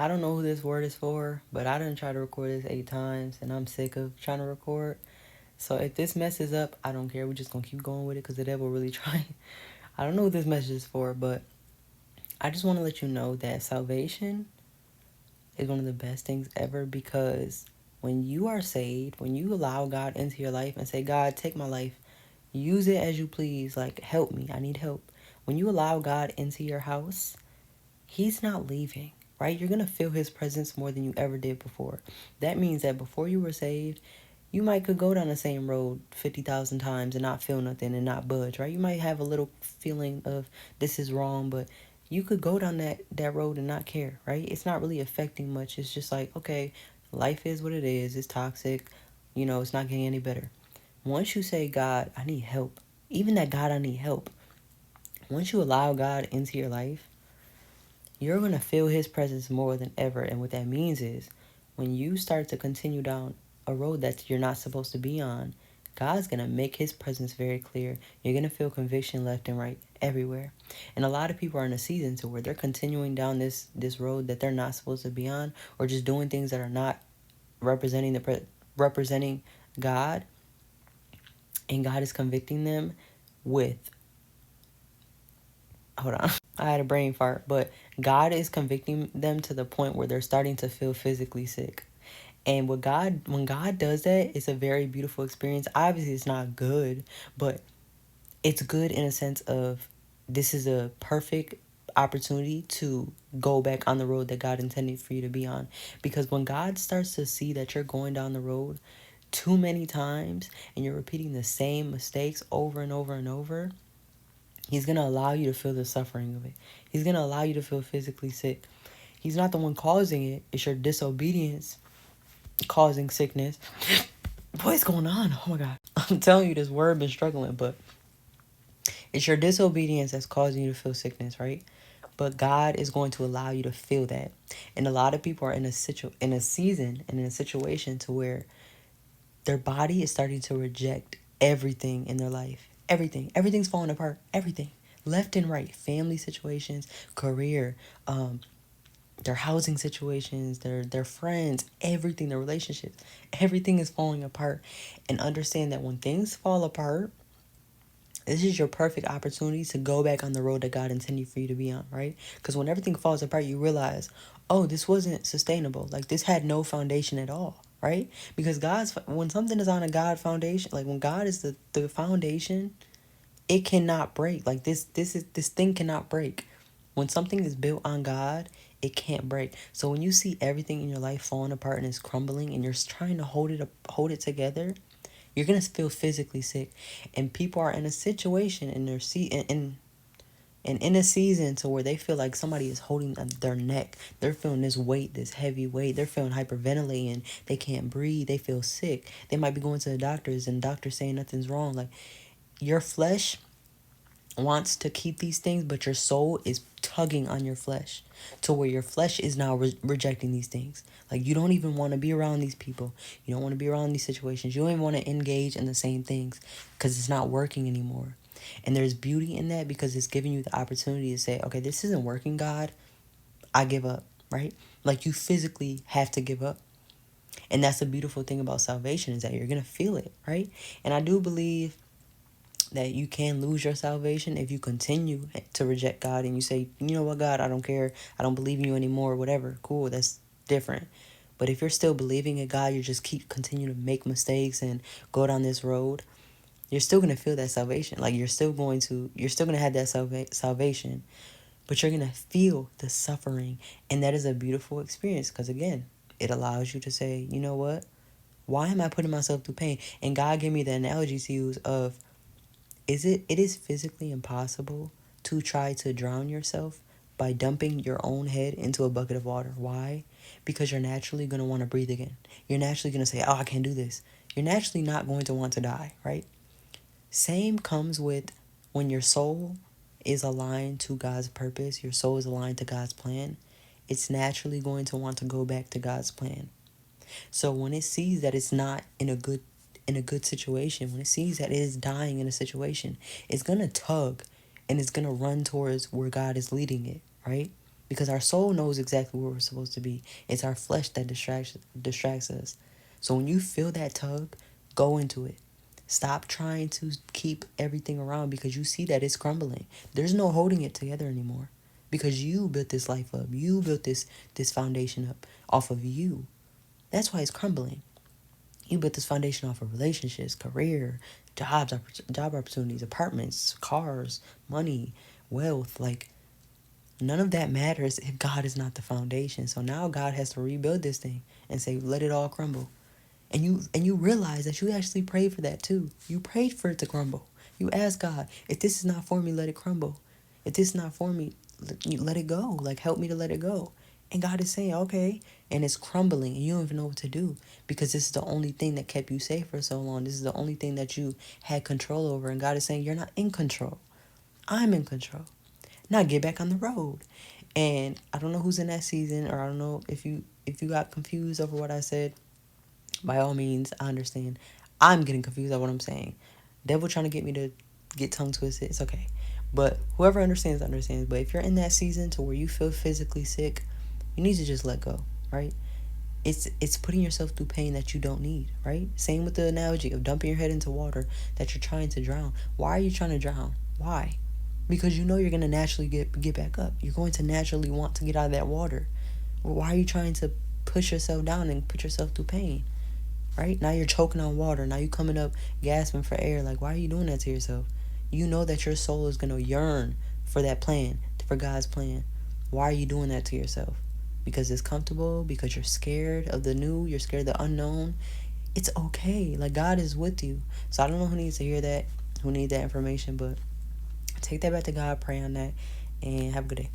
I don't know who this word is for, but I done tried to record this 8 times and I'm sick of trying to record. So if this messes up, I don't care. We're just gonna keep going with it because the devil really trying. I don't know what this message is for, but I just want to let you know that salvation is one of the best things ever, because when you are saved, when you allow God into your life and say, God, take my life, use it as you please, like help me, I need help. When you allow God into your house, He's not leaving, right? You're going to feel His presence more than you ever did before. That means that before you were saved, you might could go down the same road 50,000 times and not feel nothing and not budge, right? You might have a little feeling of this is wrong, but you could go down that road and not care, right? It's not really affecting much. It's just like, okay, life is what it is. It's toxic. It's not getting any better. Once you say, God, I need help, even that God, I need help, once you allow God into your life, you're going to feel His presence more than ever. And what that means is when you start to continue down a road that you're not supposed to be on, God's going to make His presence very clear. You're going to feel conviction left and right everywhere. And a lot of people are in a season to where they're continuing down this road that they're not supposed to be on, or just doing things that are not representing God, and God is convicting them with, hold on, I had a brain fart, but God is convicting them to the point where they're starting to feel physically sick. And when God does that, it's a very beautiful experience. Obviously, it's not good, but it's good in a sense of this is a perfect opportunity to go back on the road that God intended for you to be on. Because when God starts to see that you're going down the road too many times and you're repeating the same mistakes over and over and over, He's going to allow you to feel the suffering of it. He's going to allow you to feel physically sick. He's not the one causing it. It's your disobedience causing sickness. What's going on? Oh my God. I'm telling you, this word been struggling, but it's your disobedience that's causing you to feel sickness, right? But God is going to allow you to feel that. And a lot of people are in a season and in a situation to where their body is starting to reject everything in their life. Everything's falling apart. Everything. Left and right. Family situations, career, their housing situations, their friends, everything, their relationships. Everything is falling apart. And understand that when things fall apart, this is your perfect opportunity to go back on the road that God intended for you to be on, right? Because when everything falls apart, you realize, oh, this wasn't sustainable. Like, this had no foundation at all, right? Because when something is on a God foundation, like when God is the foundation, it cannot break. Like this thing cannot break. When something is built on God, it can't break. So when you see everything in your life falling apart and it's crumbling and you're trying to hold it together, you're gonna feel physically sick. And people are in a situation in their in a season to where they feel like somebody is holding their neck. They're feeling this weight, this heavy weight. They're feeling hyperventilating. They can't breathe. They feel sick. They might be going to the doctors and doctors saying nothing's wrong. Like, your flesh wants to keep these things, but your soul is tugging on your flesh to where your flesh is now rejecting these things. Like, you don't even want to be around these people. You don't want to be around these situations. You don't even want to engage in the same things because it's not working anymore. And there's beauty in that because it's giving you the opportunity to say, okay, this isn't working, God. I give up, right? Like, you physically have to give up. And that's the beautiful thing about salvation, is that you're going to feel it, right? And I do believe that you can lose your salvation if you continue to reject God and you say, you know what, God, I don't care. I don't believe in you anymore, whatever. Cool, that's different. But if you're still believing in God, you just continue to make mistakes and go down this road, you're still going to feel that salvation. Like, you're still going to have that salvation, but you're going to feel the suffering. And that is a beautiful experience because, again, it allows you to say, you know what? Why am I putting myself through pain? And God gave me the analogy to use of, it is physically impossible to try to drown yourself by dumping your own head into a bucket of water. Why? Because you're naturally going to want to breathe again. You're naturally going to say, oh, I can't do this. You're naturally not going to want to die, right? Same comes with when your soul is aligned to God's purpose, your soul is aligned to God's plan, it's naturally going to want to go back to God's plan. So when it sees that it's not in a good situation, when it sees that it is dying in a situation, it's gonna tug and it's gonna run towards where God is leading it, right? because our soul knows exactly where we're supposed to be. It's our flesh that distracts us. So when you feel that tug, go into it. Stop trying to keep everything around because you see that it's crumbling. There's no holding it together anymore because you built this life up. You built this foundation up off of you. That's why it's crumbling. You built this foundation off of relationships, career, job opportunities, apartments, cars, money, wealth. Like, none of that matters if God is not the foundation. So now God has to rebuild this thing and say, let it all crumble. And you realize that you actually prayed for that too. You prayed for it to crumble. You asked God, if this is not for me, let it crumble. If this is not for me, let it go. Like, help me to let it go. And God is saying, okay. And it's crumbling and you don't even know what to do because this is the only thing that kept you safe for so long. This is the only thing that you had control over. And God is saying, you're not in control. I'm in control. Now get back on the road. And I don't know who's in that season, or I don't know if you got confused over what I said. By all means, I understand. I'm getting confused at what I'm saying. Devil trying to get me to get tongue twisted. It's okay. But whoever understands, understands. But if you're in that season to where you feel physically sick, you need to just let go, right? It's putting yourself through pain that you don't need, right? Same with the analogy of dumping your head into water that you're trying to drown. Why are you trying to drown? Why? Because you know you're gonna naturally get back up. You're going to naturally want to get out of that water. Well, why are you trying to push yourself down and put yourself through pain? Right? Now you're choking on water. Now you coming up gasping for air. Like, why are you doing that to yourself? You know that your soul is going to yearn for that plan, for God's plan. Why are you doing that to yourself? Because it's comfortable? Because you're scared of the new? You're scared of the unknown? It's okay. Like, God is with you. So I don't know who needs to hear that, who needs that information, but take that back to God, pray on that, and have a good day.